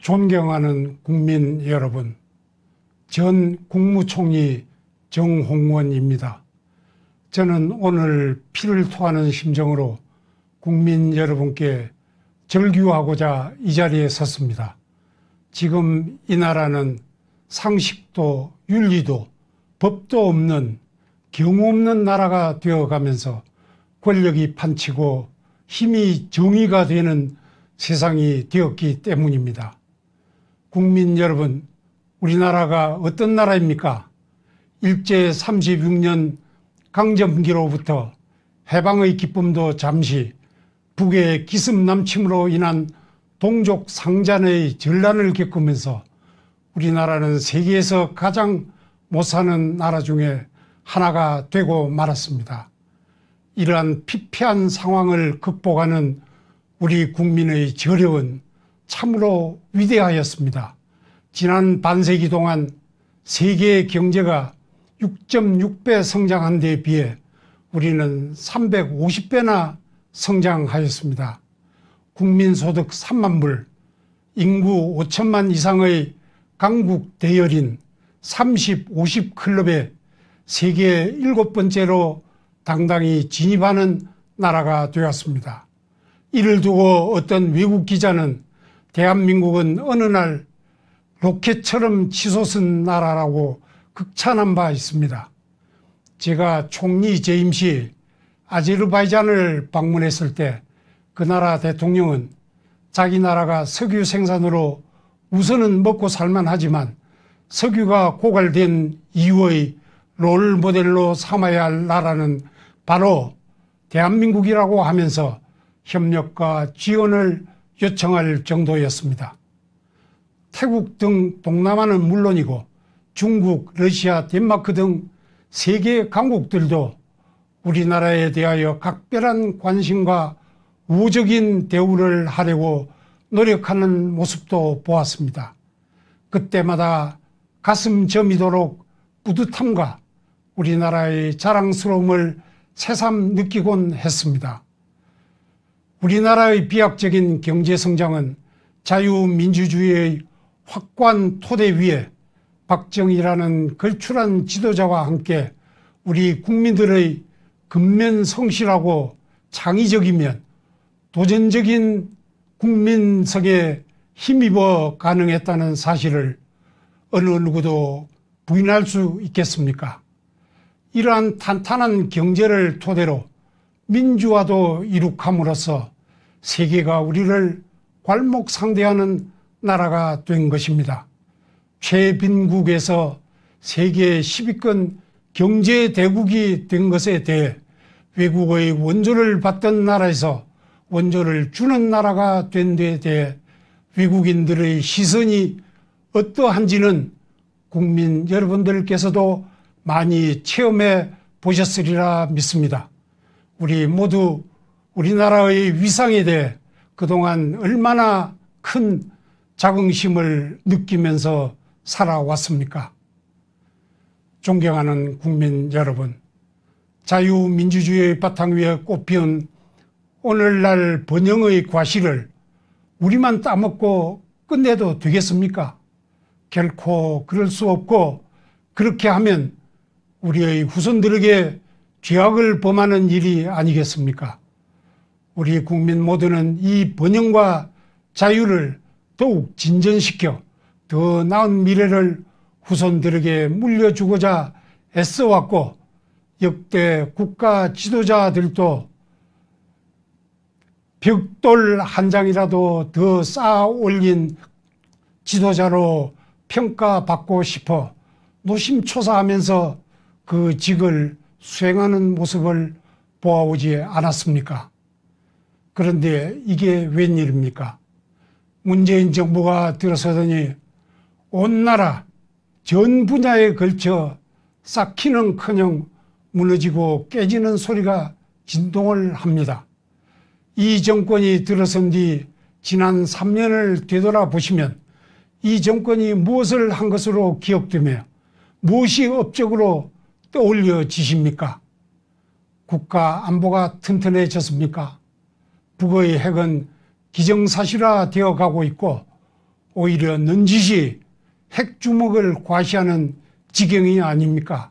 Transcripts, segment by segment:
존경하는 국민 여러분, 전 국무총리 정홍원입니다. 저는 오늘 피를 토하는 심정으로 국민 여러분께 절규하고자 이 자리에 섰습니다. 지금 이 나라는 상식도 윤리도 법도 없는 경우 없는 나라가 되어가면서 권력이 판치고 힘이 정의가 되는 세상이 되었기 때문입니다. 국민 여러분, 우리나라가 어떤 나라입니까? 일제 36년 강점기로부터 해방의 기쁨도 잠시, 북의 기습 남침으로 인한 동족 상잔의 전란을 겪으면서 우리나라는 세계에서 가장 못 사는 나라 중에 하나가 되고 말았습니다. 이러한 피폐한 상황을 극복하는 우리 국민의 저력은 참으로 위대하였습니다. 지난 반세기 동안 세계의 경제가 6.6배 성장한 데에 비해 우리는 350배나 성장하였습니다. 국민소득 3만 불, 인구 5천만 이상의 강국 대열인 30, 50 클럽에 세계 7번째로 당당히 진입하는 나라가 되었습니다. 이를 두고 어떤 외국 기자는 대한민국은 어느 날 로켓처럼 치솟은 나라라고 극찬한 바 있습니다. 제가 총리 재임 시 아제르바이잔을 방문했을 때 그 나라 대통령은 자기 나라가 석유 생산으로 우선은 먹고 살만하지만 석유가 고갈된 이후의 롤 모델로 삼아야 할 나라는 바로 대한민국이라고 하면서 협력과 지원을 요청할 정도였습니다. 태국 등 동남아는 물론이고 중국, 러시아, 덴마크 등 세계 강국들도 우리나라에 대하여 각별한 관심과 우호적인 대우를 하려고 노력하는 모습도 보았습니다. 그때마다 가슴 저미도록 뿌듯함과 우리나라의 자랑스러움을 새삼 느끼곤 했습니다. 우리나라의 비약적인 경제성장은 자유민주주의의 확고한 토대 위에 박정희라는 걸출한 지도자와 함께 우리 국민들의 근면성실하고 창의적이면 도전적인 국민성에 힘입어 가능했다는 사실을 어느 누구도 부인할 수 있겠습니까? 이러한 탄탄한 경제를 토대로 민주화도 이룩함으로써 세계가 우리를 괄목상대하는 나라가 된 것입니다. 최빈국에서 세계 10위권 경제대국이 된 것에 대해 외국의 원조를 받던 나라에서 원조를 주는 나라가 된 데에 대해 외국인들의 시선이 어떠한지는 국민 여러분들께서도 많이 체험해 보셨으리라 믿습니다. 우리 모두 우리나라의 위상에 대해 그동안 얼마나 큰 자긍심을 느끼면서 살아왔습니까? 존경하는 국민 여러분, 자유민주주의의 바탕 위에 꽃피운 오늘날 번영의 과실을 우리만 따먹고 끝내도 되겠습니까? 결코 그럴 수 없고, 그렇게 하면 우리의 후손들에게 죄악을 범하는 일이 아니겠습니까? 우리 국민 모두는 이 번영과 자유를 더욱 진전시켜 더 나은 미래를 후손들에게 물려주고자 애써왔고, 역대 국가 지도자들도 벽돌 한 장이라도 더 쌓아 올린 지도자로 평가받고 싶어 노심초사하면서 그 직을 수행하는 모습을 보아오지 않았습니까? 그런데 이게 웬일입니까? 문재인 정부가 들어서더니 온 나라 전 분야에 걸쳐 쌓기는커녕 무너지고 깨지는 소리가 진동을 합니다. 이 정권이 들어선 뒤 지난 3년을 되돌아보시면 이 정권이 무엇을 한 것으로 기억되며 무엇이 업적으로 떠올려지십니까? 국가 안보가 튼튼해졌습니까? 북의 핵은 기정사실화 되어가고 있고 오히려 넌지시 핵주먹을 과시하는 지경이 아닙니까?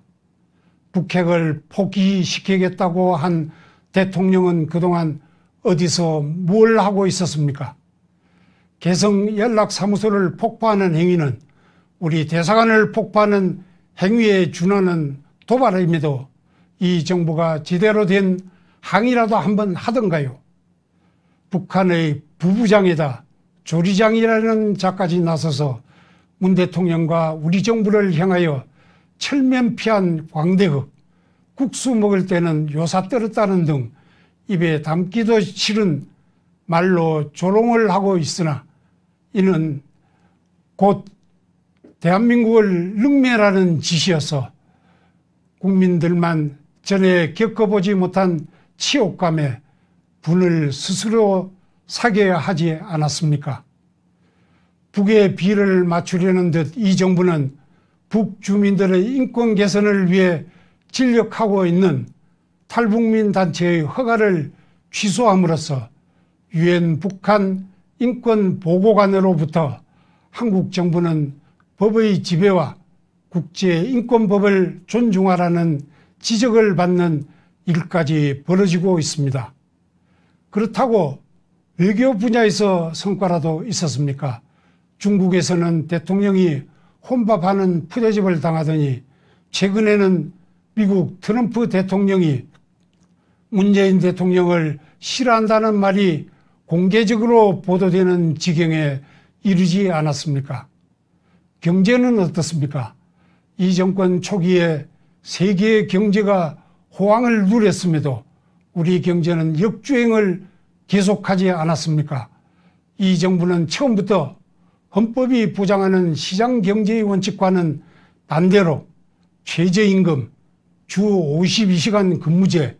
북핵을 포기시키겠다고 한 대통령은 그동안 어디서 뭘 하고 있었습니까? 개성연락사무소를 폭파하는 행위는 우리 대사관을 폭파하는 행위에 준하는 도발임에도 이 정부가 제대로 된 항의라도 한번 하던가요? 북한의 부부장에다 조리장이라는 자까지 나서서 문 대통령과 우리 정부를 향하여 철면피한 광대급, 국수 먹을 때는 요사 떨었다는 등 입에 담기도 싫은 말로 조롱을 하고 있으나 이는 곧 대한민국을 능멸하는 짓이어서 국민들만 전에 겪어보지 못한 치욕감에 분을 스스로 사겨야 하지 않았습니까? 북의 비를 맞추려는 듯 이 정부는 북주민들의 인권 개선을 위해 진력하고 있는 탈북민 단체의 허가를 취소함으로써 유엔 북한 인권보고관으로부터 한국 정부는 법의 지배와 국제인권법을 존중하라는 지적을 받는 일까지 벌어지고 있습니다. 그렇다고 외교 분야에서 성과라도 있었습니까? 중국에서는 대통령이 혼밥하는 푸대접을 당하더니 최근에는 미국 트럼프 대통령이 문재인 대통령을 싫어한다는 말이 공개적으로 보도되는 지경에 이르지 않았습니까? 경제는 어떻습니까? 이 정권 초기에 세계의 경제가 호황을 누렸음에도 우리 경제는 역주행을 계속하지 않았습니까? 이 정부는 처음부터 헌법이 보장하는 시장경제의 원칙과는 반대로 최저임금, 주 52시간 근무제,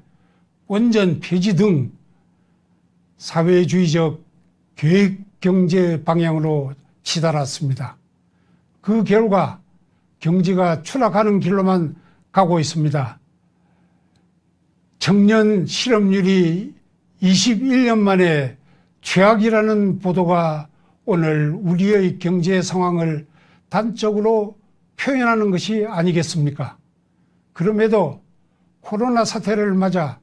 원전 폐지 등 사회주의적 계획경제 방향으로 치달았습니다. 그 결과 경제가 추락하는 길로만 가고 있습니다. 청년 실업률이 21년 만에 최악이라는 보도가 오늘 우리의 경제 상황을 단적으로 표현하는 것이 아니겠습니까? 그럼에도 코로나 사태를 맞아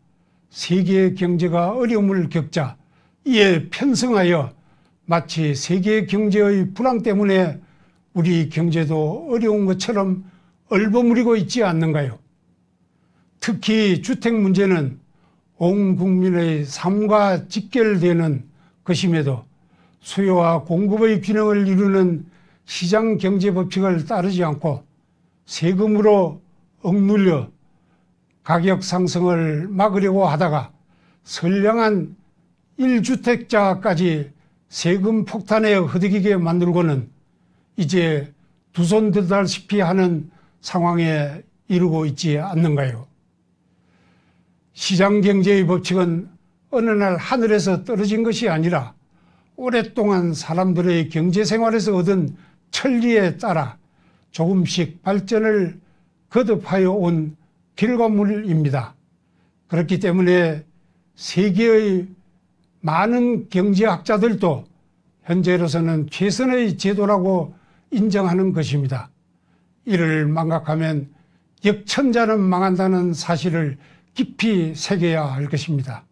세계 경제가 어려움을 겪자 이에 편승하여 마치 세계 경제의 불황 때문에 우리 경제도 어려운 것처럼 얼버무리고 있지 않는가요? 특히 주택 문제는 온 국민의 삶과 직결되는 것임에도 수요와 공급의 균형을 이루는 시장경제법칙을 따르지 않고 세금으로 억눌려 가격 상승을 막으려고 하다가 선량한 1주택자까지 세금 폭탄에 허덕이게 만들고는 이제 두 손 들다시피 하는 상황에 이르고 있지 않는가요? 시장경제의 법칙은 어느 날 하늘에서 떨어진 것이 아니라 오랫동안 사람들의 경제생활에서 얻은 천리에 따라 조금씩 발전을 거듭하여 온 결과물입니다. 그렇기 때문에 세계의 많은 경제학자들도 현재로서는 최선의 제도라고 인정하는 것입니다. 이를 망각하면 역천자는 망한다는 사실을 깊이 새겨야 할 것입니다.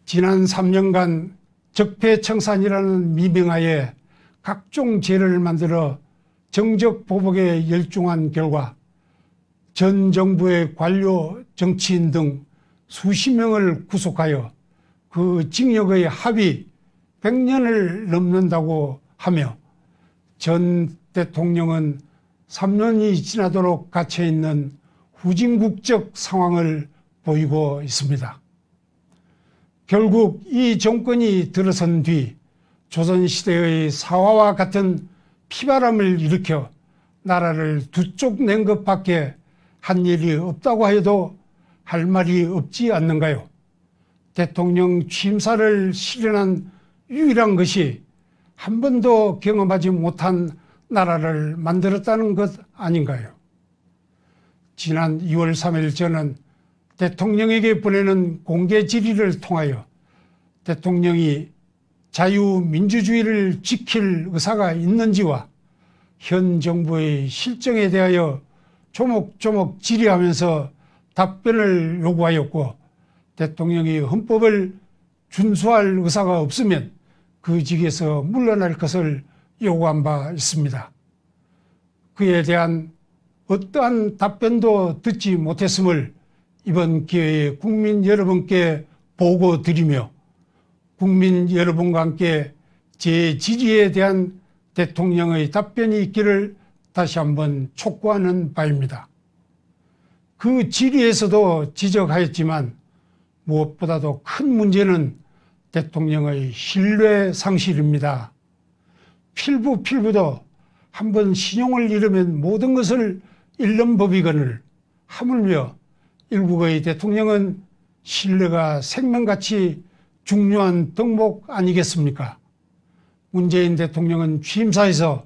지난 3년간 적폐청산이라는 미명하에 각종 죄를 만들어 정적보복에 열중한 결과 전 정부의 관료, 정치인 등 수십 명을 구속하여 그 징역의 합의 100년을 넘는다고 하며 전 대통령은 3년이 지나도록 갇혀있는 후진국적 상황을 보이고 있습니다. 결국 이 정권이 들어선 뒤 조선시대의 사화와 같은 피바람을 일으켜 나라를 두 쪽 낸 것밖에 한 일이 없다고 해도 할 말이 없지 않는가요? 대통령 취임사를 실현한 유일한 것이 한 번도 경험하지 못한 나라를 만들었다는 것 아닌가요? 지난 2월 3일 저는 대통령에게 보내는 공개 질의를 통하여 대통령이 자유민주주의를 지킬 의사가 있는지와 현 정부의 실정에 대하여 조목조목 질의하면서 답변을 요구하였고, 대통령이 헌법을 준수할 의사가 없으면 그 직에서 물러날 것을 요구한 바 있습니다. 그에 대한 어떠한 답변도 듣지 못했음을 이번 기회에 국민 여러분께 보고드리며, 국민 여러분과 함께 제 질의에 대한 대통령의 답변이 있기를 다시 한번 촉구하는 바입니다. 그 질의에서도 지적하였지만 무엇보다도 큰 문제는 대통령의 신뢰 상실입니다. 필부도 한번 신용을 잃으면 모든 것을 잃는 법이거늘, 하물며 일국의 대통령은 신뢰가 생명같이 중요한 덕목 아니겠습니까? 문재인 대통령은 취임사에서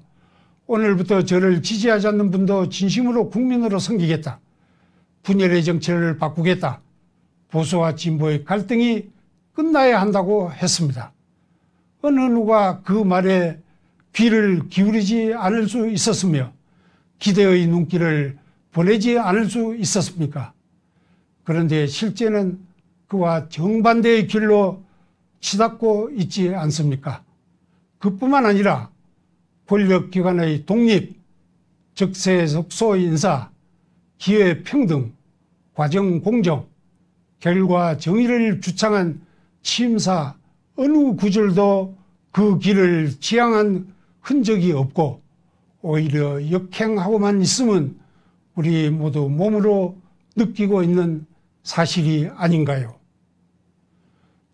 오늘부터 저를 지지하지 않는 분도 진심으로 국민으로 섬기겠다, 분열의 정치를 바꾸겠다, 보수와 진보의 갈등이 끝나야 한다고 했습니다. 어느 누가 그 말에 귀를 기울이지 않을 수 있었으며 기대의 눈길을 보내지 않을 수 있었습니까? 그런데 실제는 그와 정반대의 길로 치닫고 있지 않습니까? 그뿐만 아니라 권력기관의 독립, 적세적소 인사, 기회평등, 과정공정, 결과 정의를 주창한 취임사 어느 구절도 그 길을 지향한 흔적이 없고 오히려 역행하고만 있으면 우리 모두 몸으로 느끼고 있는 사실이 아닌가요?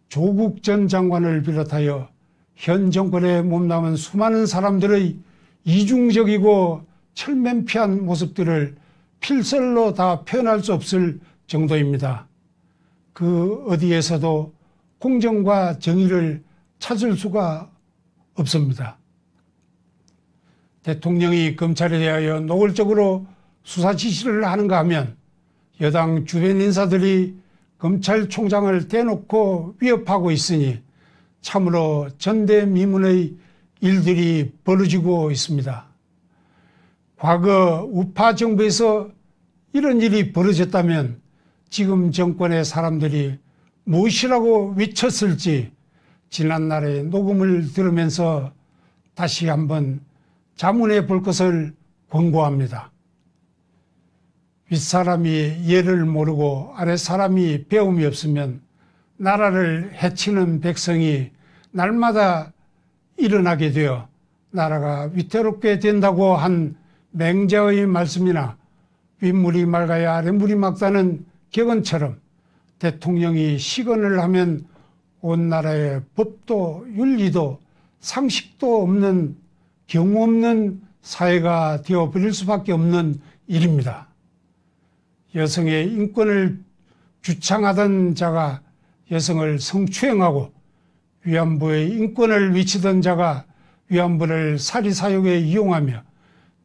조국 전 장관을 비롯하여 현 정권에 몸담은 수많은 사람들의 이중적이고 철면피한 모습들을 필설로 다 표현할 수 없을 정도입니다. 그 어디에서도 공정과 정의를 찾을 수가 없습니다. 대통령이 검찰에 대하여 노골적으로 수사 지시를 하는가 하면 여당 주변 인사들이 검찰총장을 대놓고 위협하고 있으니 참으로 전대미문의 일들이 벌어지고 있습니다. 과거 우파 정부에서 이런 일이 벌어졌다면 지금 정권의 사람들이 무엇이라고 외쳤을지 지난날의 녹음을 들으면서 다시 한번 자문해 볼 것을 권고합니다. 윗사람이 예를 모르고 아랫사람이 배움이 없으면 나라를 해치는 백성이 날마다 일어나게 되어 나라가 위태롭게 된다고 한 맹자의 말씀이나 윗물이 맑아야 아랫물이 맑다는 격언처럼 대통령이 시건을 하면 온 나라의 법도 윤리도 상식도 없는 경우 없는 사회가 되어버릴 수밖에 없는 일입니다. 여성의 인권을 주창하던 자가 여성을 성추행하고 위안부의 인권을 외치던 자가 위안부를 사리사욕에 이용하며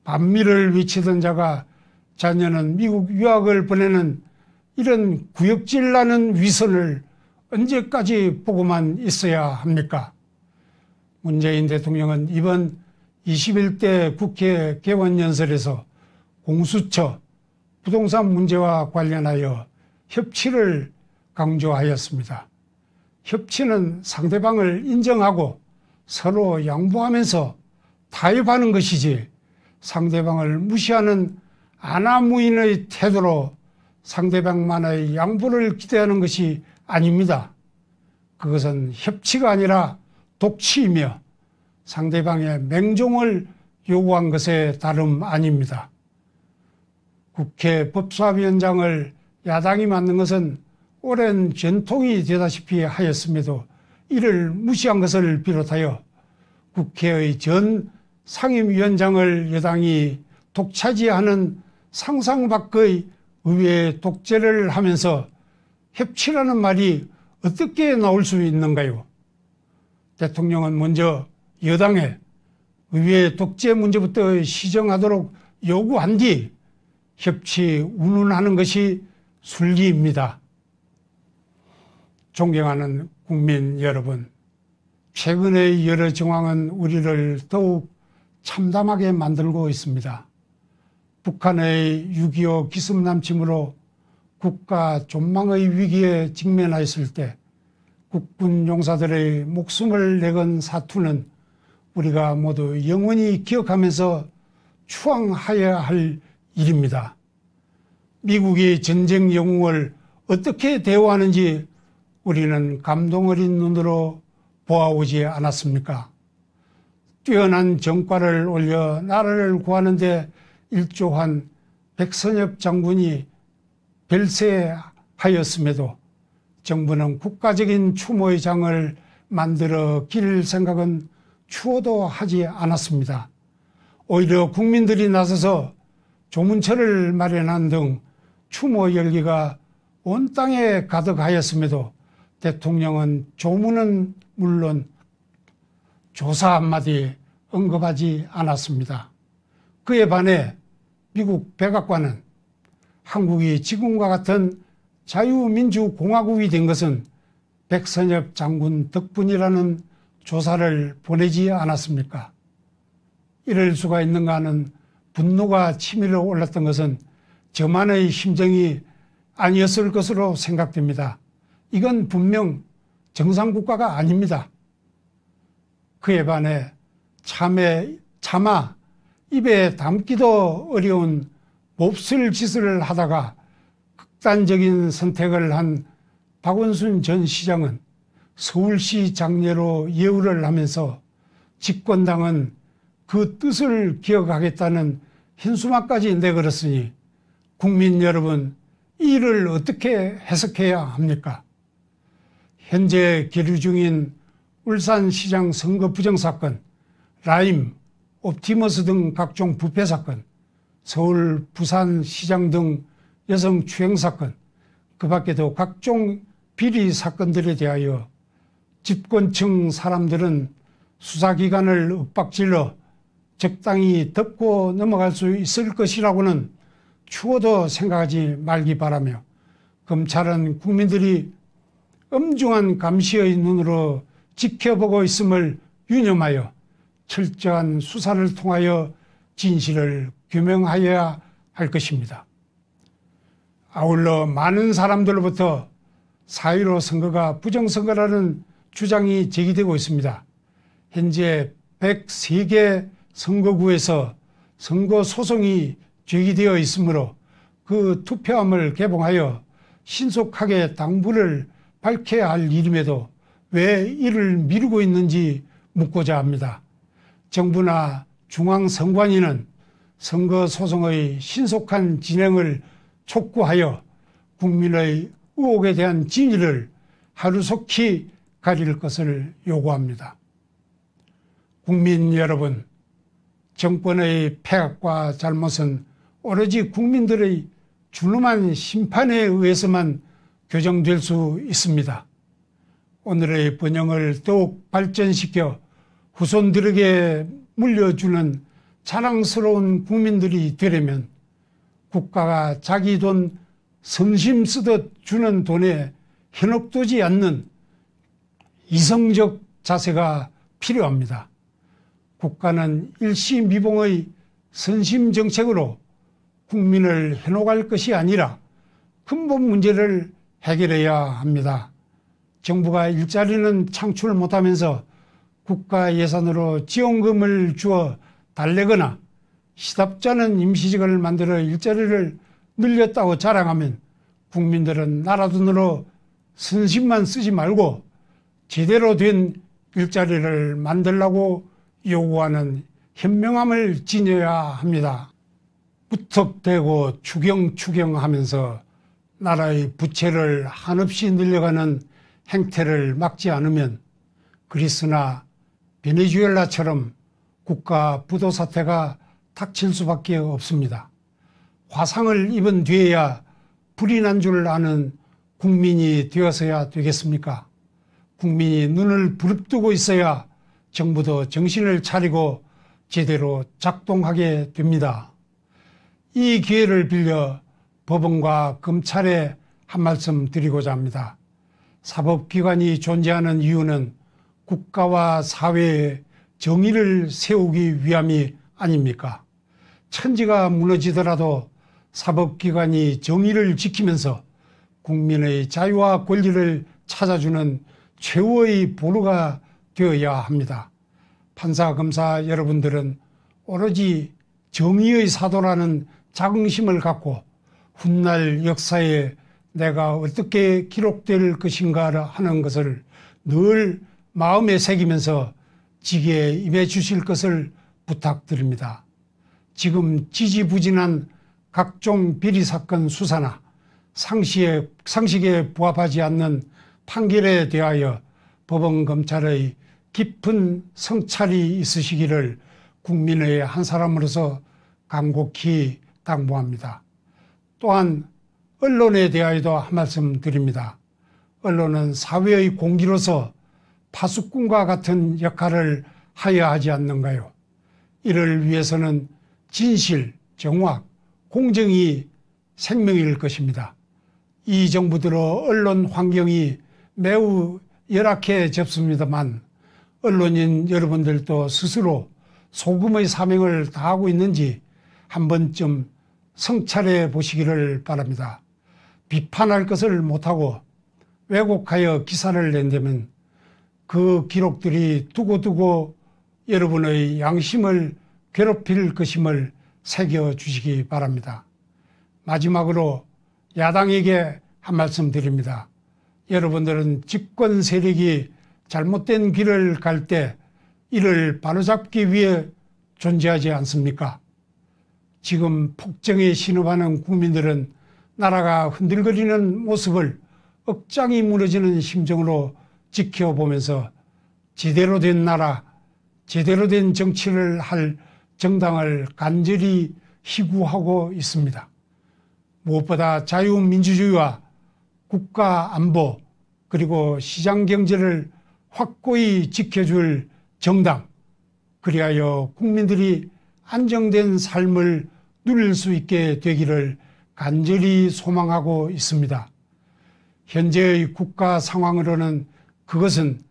반미를 외치던 자가 자녀는 미국 유학을 보내는 이런 구역질 나는 위선을 언제까지 보고만 있어야 합니까? 문재인 대통령은 이번 21대 국회 개원연설에서 공수처, 부동산 문제와 관련하여 협치를 강조하였습니다. 협치는 상대방을 인정하고 서로 양보하면서 타협하는 것이지 상대방을 무시하는 안하무인의 태도로 상대방만의 양보를 기대하는 것이 아닙니다. 그것은 협치가 아니라 독치이며 상대방의 맹종을 요구한 것에 다름 아닙니다. 국회 법사위원장을 야당이 맡는 것은 오랜 전통이 되다시피 하였음에도 이를 무시한 것을 비롯하여 국회의 전 상임위원장을 여당이 독차지하는 상상 밖의 의회 독재를 하면서 협치라는 말이 어떻게 나올 수 있는가요? 대통령은 먼저 여당에 의회 독재 문제부터 시정하도록 요구한 뒤 협치 운운하는 것이 순리입니다. 존경하는 국민 여러분, 최근의 여러 정황은 우리를 더욱 참담하게 만들고 있습니다. 북한의 6.25 기습남침으로 국가 존망의 위기에 직면하였을 때 국군 용사들의 목숨을 내건 사투는 우리가 모두 영원히 기억하면서 추앙하여야 할 일입니다. 미국이 전쟁 영웅을 어떻게 대우하는지 우리는 감동 어린 눈으로 보아오지 않았습니까? 뛰어난 정과를 올려 나라를 구하는 데 일조한 백선엽 장군이 별세하였음에도 정부는 국가적인 추모의 장을 만들어 기릴 생각은 추호도 하지 않았습니다. 오히려 국민들이 나서서 조문처를 마련한 등 추모 열기가 온 땅에 가득하였음에도 대통령은 조문은 물론 조사 한마디 언급하지 않았습니다. 그에 반해 미국 백악관은 한국이 지금과 같은 자유민주공화국이 된 것은 백선엽 장군 덕분이라는 조사를 보내지 않았습니까? 이럴 수가 있는가 하는 분노가 치밀어 올랐던 것은 저만의 심정이 아니었을 것으로 생각됩니다. 이건 분명 정상국가가 아닙니다. 그에 반해 차마 입에 담기도 어려운 몹쓸 짓을 하다가 극단적인 선택을 한 박원순 전 시장은 서울시 장례로 예우를 하면서 집권당은 그 뜻을 기억하겠다는 흰수막까지 내걸었으니 국민 여러분, 이 일을 어떻게 해석해야 합니까? 현재 계류 중인 울산시장 선거 부정사건, 라임, 옵티머스 등 각종 부패 사건, 서울, 부산시장 등 여성 추행 사건, 그 밖에도 각종 비리 사건들에 대하여 집권층 사람들은 수사기관을 윽박질러 적당히 덮고 넘어갈 수 있을 것이라고는 추호도 생각하지 말기 바라며, 검찰은 국민들이 엄중한 감시의 눈으로 지켜보고 있음을 유념하여 철저한 수사를 통하여 진실을 규명하여야 할 것입니다. 아울러 많은 사람들로부터 4.15 선거가 부정선거라는 주장이 제기되고 있습니다. 현재 103개 선거구에서 선거소송이 제기되어 있으므로 그 투표함을 개봉하여 신속하게 당부를 밝혀야 할 일임에도 왜 이를 미루고 있는지 묻고자 합니다. 정부나 중앙선관위는 선거소송의 신속한 진행을 촉구하여 국민의 의혹에 대한 진위를 하루속히 가릴 것을 요구합니다. 국민 여러분, 정권의 폐악과 잘못은 오로지 국민들의 준엄한 심판에 의해서만 교정될 수 있습니다. 오늘의 번영을 더욱 발전시켜 후손들에게 물려주는 자랑스러운 국민들이 되려면 국가가 자기 돈 성심 쓰듯 주는 돈에 현혹되지 않는 이성적 자세가 필요합니다. 국가는 일시미봉의 선심정책으로 국민을 현혹할 것이 아니라 근본 문제를 해결해야 합니다. 정부가 일자리는 창출 못하면서 국가 예산으로 지원금을 주어 달래거나 시답잖은 임시직을 만들어 일자리를 늘렸다고 자랑하면 국민들은 나라 돈으로 선심만 쓰지 말고 제대로 된 일자리를 만들라고 요구하는 현명함을 지녀야 합니다. 무턱대고 추경하면서 나라의 부채를 한없이 늘려가는 행태를 막지 않으면 그리스나 베네수엘라처럼 국가 부도 사태가 닥칠 수밖에 없습니다. 화상을 입은 뒤에야 불이 난 줄 아는 국민이 되어서야 되겠습니까? 국민이 눈을 부릅뜨고 있어야 정부도 정신을 차리고 제대로 작동하게 됩니다. 이 기회를 빌려 법원과 검찰에 한 말씀 드리고자 합니다. 사법기관이 존재하는 이유는 국가와 사회에 정의를 세우기 위함이 아닙니까? 천지가 무너지더라도 사법기관이 정의를 지키면서 국민의 자유와 권리를 찾아주는 최후의 보루가 되어야 합니다. 판사, 검사 여러분들은 오로지 정의의 사도라는 자긍심을 갖고 훗날 역사에 내가 어떻게 기록될 것인가 하는 것을 늘 마음에 새기면서 직에 임해 주실 것을 부탁드립니다. 지금 지지부진한 각종 비리사건 수사나 상식에 부합하지 않는 판결에 대하여 법원 검찰의 깊은 성찰이 있으시기를 국민의 한 사람으로서 간곡히 당부합니다. 또한 언론에 대하여도 한 말씀 드립니다. 언론은 사회의 공기로서 파수꾼과 같은 역할을 하여야 하지 않는가요? 이를 위해서는 진실, 정확, 공정이 생명일 것입니다. 이 정부 들어 언론 환경이 매우 열악해졌습니다만 언론인 여러분들도 스스로 소금의 사명을 다하고 있는지 한 번쯤 성찰해 보시기를 바랍니다. 비판할 것을 못하고 왜곡하여 기사를 낸다면 그 기록들이 두고두고 여러분의 양심을 괴롭힐 것임을 새겨주시기 바랍니다. 마지막으로 야당에게 한 말씀 드립니다. 여러분들은 집권 세력이 잘못된 길을 갈 때 이를 바로잡기 위해 존재하지 않습니까? 지금 폭정에 신음하는 국민들은 나라가 흔들거리는 모습을 억장이 무너지는 심정으로 지켜보면서 제대로 된 나라, 제대로 된 정치를 할 정당을 간절히 희구하고 있습니다. 무엇보다 자유민주주의와 국가 안보 그리고 시장경제를 확고히 지켜줄 정당, 그리하여 국민들이 안정된 삶을 누릴 수 있게 되기를 간절히 소망하고 있습니다. 현재의 국가 상황으로는 그것은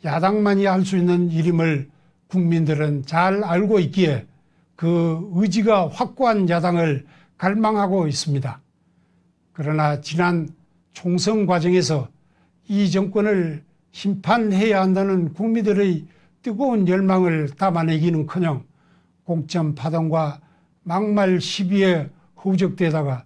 야당만이 할 수 있는 일임을 국민들은 잘 알고 있기에 그 의지가 확고한 야당을 갈망하고 있습니다. 그러나 지난 총선 과정에서 이 정권을 심판해야 한다는 국민들의 뜨거운 열망을 담아내기는커녕 공천 파동과 막말 시비에 허우적대다가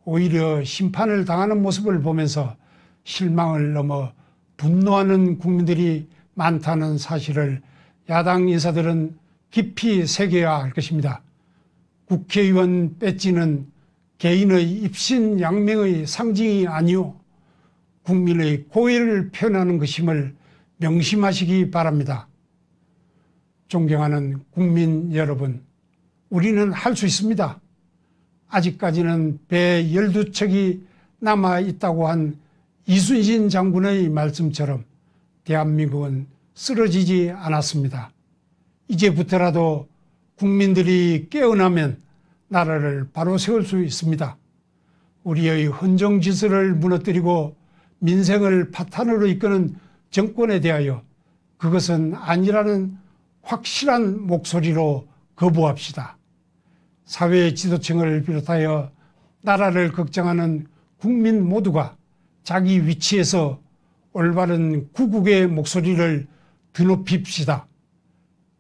오히려 심판을 당하는 모습을 보면서 실망을 넘어 분노하는 국민들이 많다는 사실을 야당 인사들은 깊이 새겨야 할 것입니다. 국회의원 배지는 개인의 입신양명의 상징이 아니오 국민의 고의를 표현하는 것임을 명심하시기 바랍니다. 존경하는 국민 여러분, 우리는 할 수 있습니다. 아직까지는 배 12척이 남아있다고 한 이순신 장군의 말씀처럼 대한민국은 쓰러지지 않았습니다. 이제부터라도 국민들이 깨어나면 나라를 바로 세울 수 있습니다. 우리의 헌정질서를 무너뜨리고 민생을 파탄으로 이끄는 정권에 대하여 그것은 아니라는 확실한 목소리로 거부합시다. 사회 지도층을 비롯하여 나라를 걱정하는 국민 모두가 자기 위치에서 올바른 구국의 목소리를 드높입시다.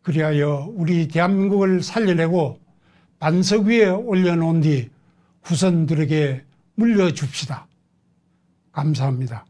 그리하여 우리 대한민국을 살려내고 반석 위에 올려놓은 뒤 후손들에게 물려줍시다. 감사합니다.